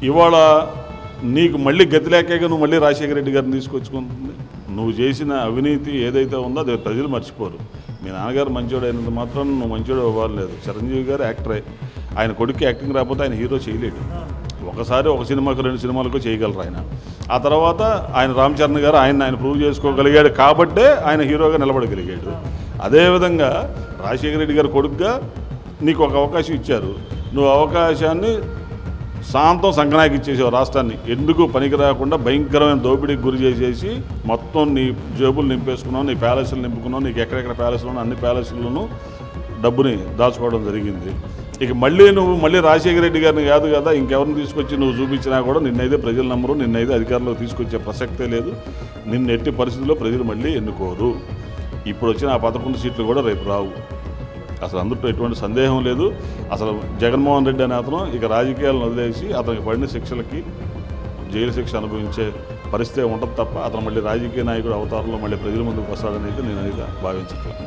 ఇవాళ నీకు మళ్ళీ గతి లేక నువ్వు మళ్ళీ రాజశేఖర రెడ్డి గారిని తీసుకొచ్చుకుంటుంది. నువ్వు చేసిన అవినీతి ఏదైతే ఉందో అది ప్రజలు మర్చిపోరు. మీ నాన్నగారు మంచోడు అయినంత మాత్రం నువ్వు మంచోడు అవ్వలేదు. చిరంజీవి గారు యాక్టరే, ఆయన కొడుకు యాక్టింగ్ రాకపోతే ఆయన హీరో చేయలేడు. ఒకసారి ఒక సినిమాకు 2 సినిమాలకు చేయగలరు ఆయన. ఆ తర్వాత ఆయన రామ్ చరణ్ గారు ఆయన ప్రూవ్ చేసుకోగలిగాడు కాబట్టే ఆయన హీరోగా నిలబడగలిగాడు. అదేవిధంగా రాజశేఖర రెడ్డి గారు కొడుకుగా నీకు ఒక అవకాశం ఇచ్చారు. నువ్వు అవకాశాన్ని శాంతం సంకనాకి ఇచ్చేసావు. రాష్ట్రాన్ని ఎందుకు పనికి రాకుండా భయంకరమైన దోపిడీకి గురి చేసేసి మొత్తం నీ జేబులు నింపేసుకున్నావు, నీ ప్యాలెస్లు నింపుకున్నావు. నీకు ఎక్కడెక్కడ ప్యాలెస్లు అన్ని ప్యాలెస్లను డబ్బుని దాచుకోవడం జరిగింది. ఇక మళ్ళీ రాజశేఖర రెడ్డి గారిని కాదు కదా, ఇంకెవరిని తీసుకొచ్చి నువ్వు చూపించినా కూడా నిన్నైతే ప్రజలు నమ్మరు, నిన్నైతే అధికారంలో తీసుకొచ్చే ప్రసక్తే లేదు. నిన్ను ఎట్టి పరిస్థితుల్లో ప్రజలు మళ్ళీ ఎన్నుకోరు. ఇప్పుడు వచ్చిన ఆ 11 సీట్లు కూడా రేపు రావు. అసలు అందులో ఎటువంటి సందేహం లేదు. అసలు జగన్మోహన్ రెడ్డి అనే అతను ఇక రాజకీయాలను వదిలేసి అతనికి పడిన శిక్షలకి జైలు శిక్ష అనుభవించే పరిస్థితి ఉంటుంది తప్ప అతను మళ్ళీ రాజకీయ నాయకుడు అవతారంలో మళ్ళీ ప్రజల ముందుకు వస్తాడని అయితే నేను అయితే భావించట్లేదు.